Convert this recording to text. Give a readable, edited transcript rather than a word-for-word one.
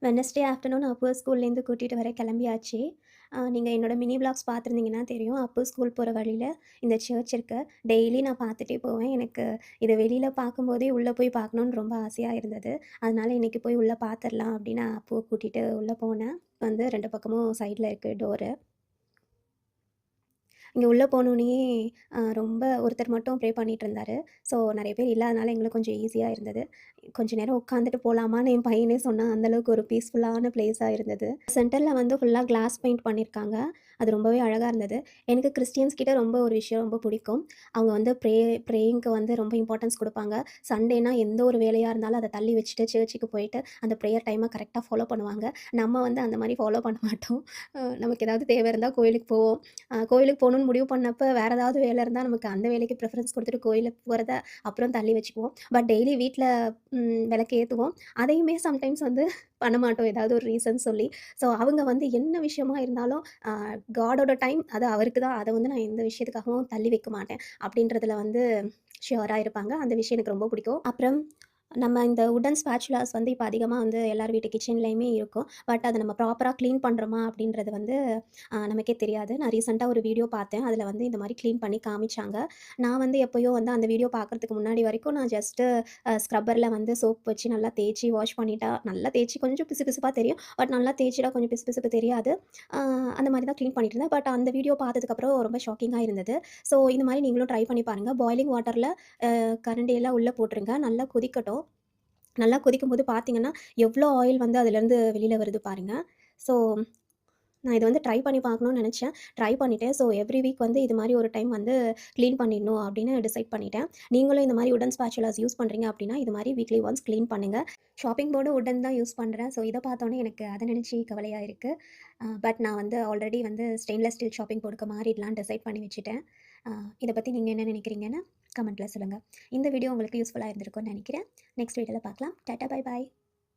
Wednesday afternoon அப்பு ஸ்கூல்லேருந்து கூட்டிட்டு வர கிளம்பியாச்சு. நீங்க என்னோட மினி விளாக்ஸ் பார்த்துருந்தீங்கன்னா தெரியும். அப்பு ஸ்கூல் போற வழியில இந்த சர்ச் இருக்கு. டெய்லி நான் பார்த்துட்டே போவேன். எனக்கு இத வெளியில பார்க்கும்போதே உள்ள போய் பார்க்கணுன்னு ரொம்ப ஆசையா இருந்தது. அதனால இன்னைக்கு போய் உள்ள பார்த்துரலாம் அப்படின்னு அப்புவ கூட்டிட்டு உள்ள போனேன். வந்து 2 பக்கமும் சைட்ல இருக்கு டோரு. இங்க உள்ள போனோனயே ரொம்ப ஒருத்தர் மட்டும் ப்ரே பண்ணிட்டுருந்தாரு. ஸோ நெறைய பேர் இல்லாதனால எங்களுக்கு கொஞ்சம் ஈஸியா இருந்தது. கொஞ்ச நேரம் உட்காந்துட்டு போலாமான்னு என் பையனே சொன்னான். அந்த அளவுக்கு ஒரு பீஸ்ஃபுல்லான பிளேஸா இருந்தது. சென்டர்ல வந்து ஃபுல்லா கிளாஸ் பெயிண்ட் பண்ணியிருக்காங்க. அது ரொம்பவே அழகா இருந்தது. எனக்கு கிறிஸ்டியன்ஸ் கிட்ட ரொம்ப ஒரு விஷயம் ரொம்ப பிடிக்கும். அவங்க வந்து ப்ரேயிங்க்கு வந்து ரொம்ப இம்பார்ட்டன்ஸ் குடுப்பாங்க. சண்டேனா எந்த ஒரு வேலையா இருந்தாலும் அத தள்ளி வச்சுட்டு சர்ச்சுக்கு போயிட்டு அந்த ப்ரேயர் டைம கரெக்ட்டா ஃபாலோ பண்ணுவாங்க. நம்ம வந்து அந்த மாரி ஃபாலோ பண்ண மாட்டோம். நமக்கு ஏதாவது தேவை இருந்தா கோயிலுக்கு போவோம். கோயிலுக்கு போணும்னு முடிவு பண்ணப்ப, வேற ஏதாவது வேலை இருந்தா நமக்கு அந்த வேலைக்கு ப்ரிஃபரன்ஸ் குடுத்துட்டு கோயிலுக்கு போறத அப்புறம் தள்ளி வச்சுக்குவோம். பட் டெய்லி வீட்ல விளக்கு ஏத்துவோம். அதையுமே சம்டைம்ஸ் வந்து பண்ண மாட்டோம். ஏதாவது ஒரு ரீசன் சொல்லி. ஸோ அவங்க வந்து என்ன விஷயமா இருந்தாலும் காடோட டைம் அது அவருக்கு தான். அத வந்து நான் எந்த விஷயத்துக்காகவும் தள்ளி வைக்க மாட்டேன். அப்படின்றதுல வந்து ஷியூரா இருப்பாங்க. அந்த விஷயம் எனக்கு ரொம்ப பிடிக்கும். அப்புறம் நம்ம இந்த வுட்டன் ஸ்பேச்சுலாஸ் வந்து இப்ப அதிகமா வந்து எல்லார் வீட்டு கிச்சன்லயுமே இருக்கும். பட் அத நம்ம ப்ராப்பரா கிளீன் பண்றோமா அப்படின்றது வந்து நமக்கே தெரியாது. நான் ரீசென்ட்டா ஒரு வீடியோ பார்த்தேன். அதில வந்து இந்த மாரி கிளீன் பண்ணி காமிச்சாங்க. நான் வந்து எப்பயோ வந்து அந்த வீடியோ பார்க்கறதுக்கு முன்னாடி வரைக்கும் நான் ஜஸ்ட்டு ஸ்க்ரப்பர்ல வந்து சோப் வச்சு நல்லா தேய்ச்சு வாஷ் பண்ணிட்டா நல்லா தேய்ச்சு கொஞ்சம் பிசுபிசுப்பா தெரியும். பட் நல்லா தேய்ச்சுட்டா கொஞ்சம் பிசுபிசுப்பு தெரியாது. அ அந்த மாரி தான் கிளீன் பண்ணிட்டு இருந்தேன். பட் அந்த வீடியோ பார்த்ததுக்கப்புறம் ரொம்ப ஷாக்கிங்கா இருந்தது. ஸோ இந்த மாரி நீங்களும் ட்ரை பண்ணி பாருங்க. பாயிலிங் வாட்டர்ல கரண்டியெல்லாம் உள்ள போட்டுருங்க. நல்லா கொதிக்கட்டும். நல்லா கொதிக்கும்போது பார்த்தீங்கன்னா, எவ்ளோ ஆயில் வந்து அதுலேருந்து வெளில வருது பாருங்க. ஸோ நான் இத வந்து ட்ரை பண்ணி பார்க்கணும்னு நெனச்சேன். ட்ரை பண்ணிட்டேன். ஸோ எவ்ரி வீக் வந்து இது மாரி ஒரு டைம் வந்து கிளீன் பண்ணிடணும் அப்படின்னு டிசைட் பண்ணிட்டேன். நீங்களும் இந்த மாரி வுட்டன் ஸ்பேச்சுலாஸ் யூஸ் பண்றீங்க அப்படின்னா, இது மாரி வீக்லி ஒன்ஸ் கிளீன் பண்ணுங்க. ஷாப்பிங் போர்டும் வுட்டன் தான் யூஸ் பண்றேன். ஸோ இத பார்த்தோனே எனக்கு அத நெனச்சு கவலையா இருக்கு. பட் நான் வந்து ஆல்ரெடி வந்து ஸ்டெயின்லெஸ் ஸ்டீல் ஷாப்பிங் போர்டுக்கு மாறிடலான்னு டிசைட் பண்ணி வச்சுட்டேன். அ இத பத்தி நீங்க என்ன நெனைக்கிறீங்கன்னு கமெண்ட்ல சொல்லுங்க. இந்த வீடியோ உங்களுக்கு யூஸ்ஃபுல்லா இருந்திருக்கும்னு நெனைக்கிறேன். நெக்ஸ்ட் வீடியோல பார்க்கலாம். Tata, bye bye.